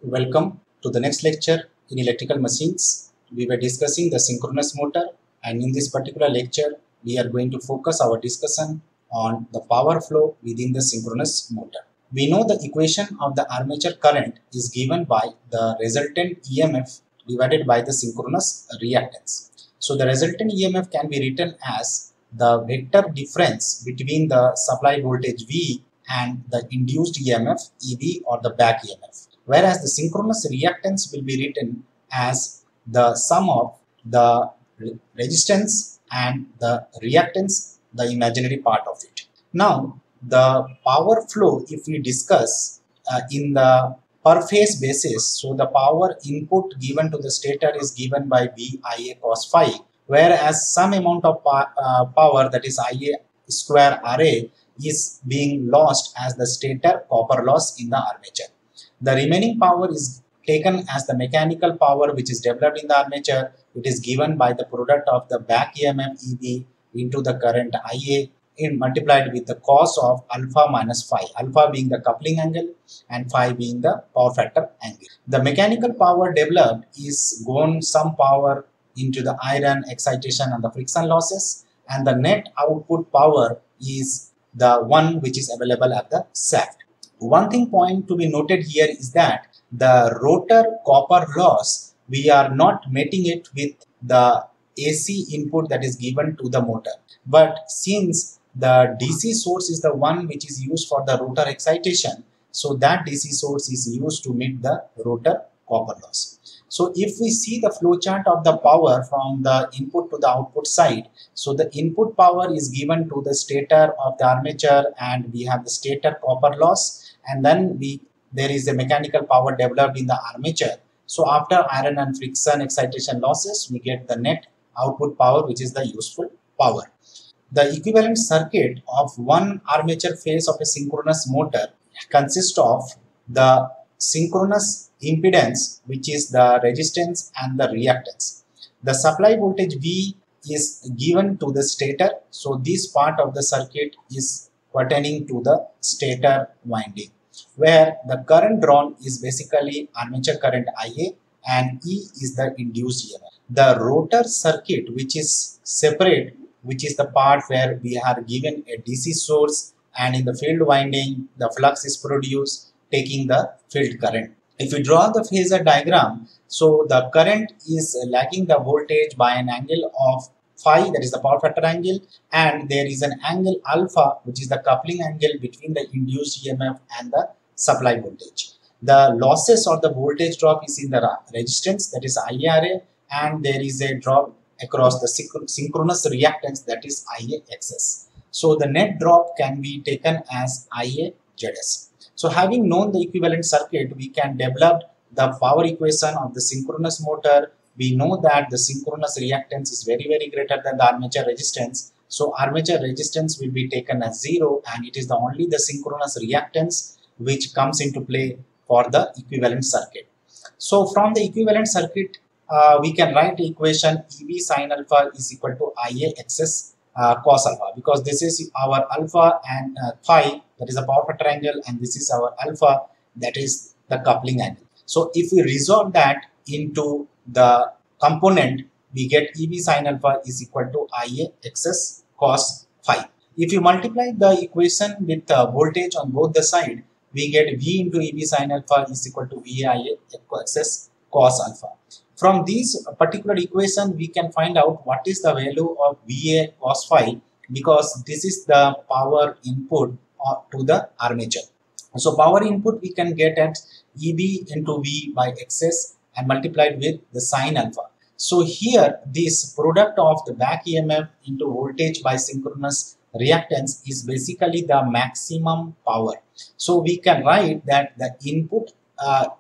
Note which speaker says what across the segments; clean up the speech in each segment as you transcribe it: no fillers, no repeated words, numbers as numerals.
Speaker 1: Welcome to the next lecture in electrical machines. We were discussing the synchronous motor, and in this particular lecture we are going to focus our discussion on the power flow within the synchronous motor. We know the equation of the armature current is given by the resultant EMF divided by the synchronous reactance. So the resultant EMF can be written as the vector difference between the supply voltage V and the induced EMF EB or the back EMF. Whereas the synchronous reactance will be written as the sum of the resistance and the reactance, the imaginary part of it. Now, the power flow, if we discuss in the per phase basis, so the power input given to the stator is given by VIA cos phi, whereas some amount of power, that is IA square RA, is being lost as the stator copper loss in the armature. The remaining power is taken as the mechanical power which is developed in the armature. It is given by the product of the back EMF EB into the current IA multiplied with the cos of alpha minus phi, alpha being the coupling angle and phi being the power factor angle. The mechanical power developed is gone some power into the iron, excitation and the friction losses, and the net output power is the one which is available at the shaft. One thing point to be noted here is that the rotor copper loss, we are not meeting it with the AC input that is given to the motor. But since the DC source is the one which is used for the rotor excitation, so that DC source is used to meet the rotor copper loss. So if we see the flow chart of the power from the input to the output side, so the input power is given to the stator of the armature and we have the stator copper loss, and then there is a mechanical power developed in the armature. So after iron and friction excitation losses, we get the net output power which is the useful power. The equivalent circuit of one armature phase of a synchronous motor consists of the synchronous impedance, which is the resistance and the reactance. The supply voltage V is given to the stator, so this part of the circuit is pertaining to the stator winding, where the current drawn is basically armature current IA and E is the induced EMF. The rotor circuit, which is separate, which is the part where we are given a DC source and in the field winding the flux is produced taking the field current. If we draw the phasor diagram, so the current is lagging the voltage by an angle of phi, that is the power factor angle, and there is an angle alpha which is the coupling angle between the induced EMF and the supply voltage. The losses or the voltage drop is in the resistance, that is IRA, and there is a drop across the synchronous reactance, that is IAXS. So the net drop can be taken as IAZS. So having known the equivalent circuit, we can develop the power equation of the synchronous motor. We know that the synchronous reactance is very greater than the armature resistance. So armature resistance will be taken as 0 and it is only the synchronous reactance which comes into play for the equivalent circuit. So from the equivalent circuit, we can write the equation EB sin alpha is equal to IA XS cos alpha, because this is our alpha and phi, that is the power factor angle, and this is our alpha, that is the coupling angle. So if we resolve that into the component, we get EB sin alpha is equal to IA XS cos phi. If you multiply the equation with voltage on both the side, we get V into EB sin alpha is equal to VIA XS cos alpha. From this particular equation, we can find out what is the value of VA cos phi, because this is the power input to the armature. So power input we can get at EB into V by XS and multiplied with the sin alpha. So here this product of the back EMF into voltage by synchronous reactance is basically the maximum power. So we can write that the input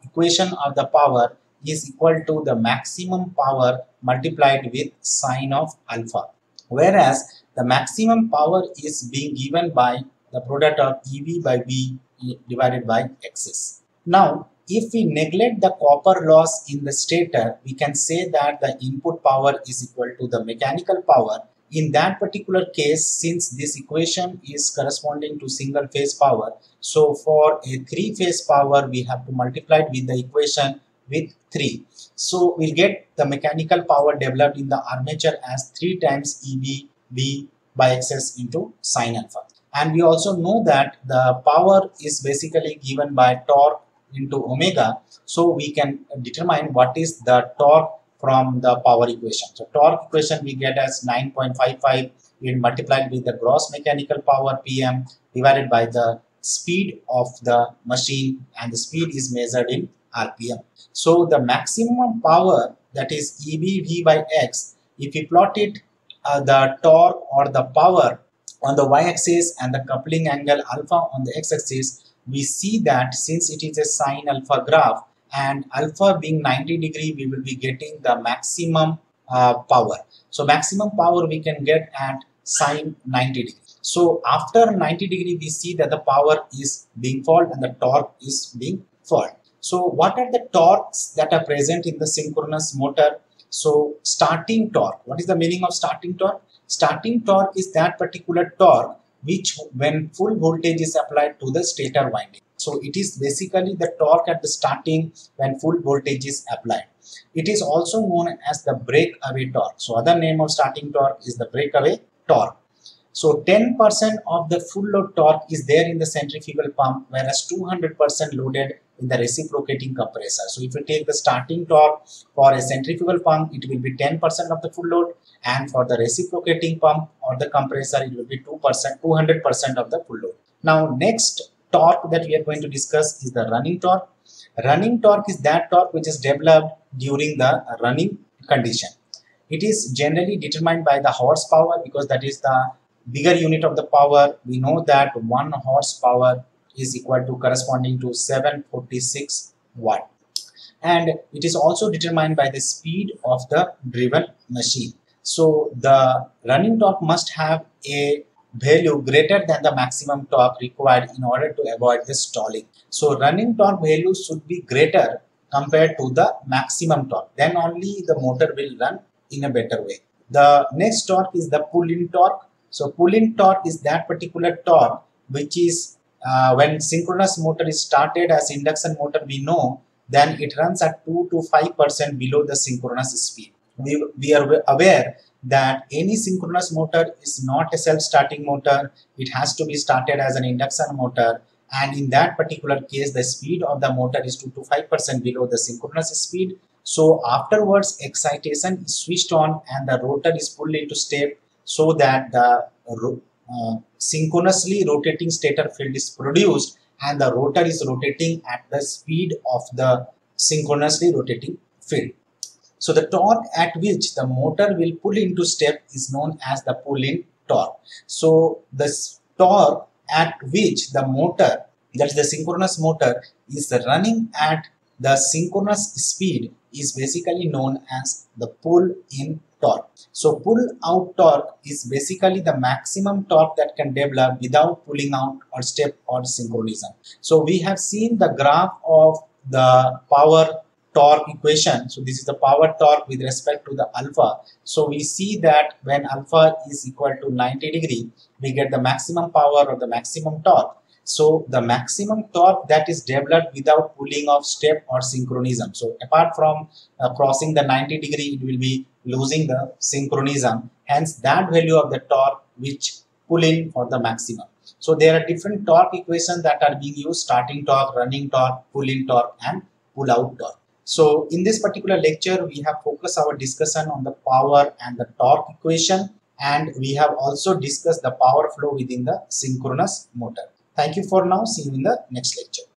Speaker 1: equation of the power is equal to the maximum power multiplied with sine of alpha, whereas the maximum power is being given by the product of EB by V divided by XS. Now if we neglect the copper loss in the stator, we can say that the input power is equal to the mechanical power in that particular case, since this equation is corresponding to single phase power, so for a 3-phase power we have to multiply it with the equation with 3. So we'll get the mechanical power developed in the armature as 3 times EB V by XS into sine alpha. And we also know that the power is basically given by torque into omega. So we can determine what is the torque from the power equation. So torque equation we get as 9.55 multiplied with the gross mechanical power PM divided by the speed of the machine, and the speed is measured in RPM. So the maximum power, that is EBV by X, if we plot it the torque or the power on the y-axis and the coupling angle alpha on the x-axis, we see that since it is a sine alpha graph and alpha being 90 degree, we will be getting the maximum power. So maximum power we can get at sine 90 degree. So after 90 degree, we see that the power is being followed and the torque is being followed. So what are the torques that are present in the synchronous motor? So starting torque, what is the meaning of starting torque? Starting torque is that particular torque which when full voltage is applied to the stator winding. So it is basically the torque at the starting when full voltage is applied. It is also known as the breakaway torque. So other name of starting torque is the breakaway torque. So 10% of the full load torque is there in the centrifugal pump, whereas 200% loaded in the reciprocating compressor. So if you take the starting torque for a centrifugal pump, it will be 10% of the full load, and for the reciprocating pump or the compressor, it will be 2%, 200% of the full load. Now next torque that we are going to discuss is the running torque. Running torque is that torque which is developed during the running condition. It is generally determined by the horsepower, because that is the bigger unit of the power. We know that 1 horsepower is equal to corresponding to 746 watt, and it is also determined by the speed of the driven machine. So the running torque must have a value greater than the maximum torque required in order to avoid the stalling. So running torque value should be greater compared to the maximum torque, then only the motor will run in a better way. The next torque is the pull-in torque. So pull-in torque is that particular torque which is when synchronous motor is started as induction motor, we know, then it runs at 2 to 5% below the synchronous speed. We are aware that any synchronous motor is not a self-starting motor. It has to be started as an induction motor, and in that particular case the speed of the motor is 2 to 5% below the synchronous speed. So afterwards excitation is switched on and the rotor is pulled into step, so that the synchronously rotating stator field is produced and the rotor is rotating at the speed of the synchronously rotating field. So the torque at which the motor will pull into step is known as the pull-in torque. So the torque at which the motor, that is the synchronous motor, is running at the synchronous speed is basically known as the pull-in torque. So pull-out torque is basically the maximum torque that can develop without pulling out or step or synchronism. So we have seen the graph of the power torque equation. So this is the power torque with respect to the alpha. So we see that when alpha is equal to 90 degree, we get the maximum power or the maximum torque. So the maximum torque that is developed without pulling off step or synchronism. So apart from crossing the 90 degree, it will be losing the synchronism. Hence that value of the torque which pull in for the maximum. So there are different torque equations that are being used: starting torque, running torque, pull-in torque, and pull-out torque. So in this particular lecture, we have focused our discussion on the power and the torque equation, and we have also discussed the power flow within the synchronous motor. Thank you for now. See you in the next lecture.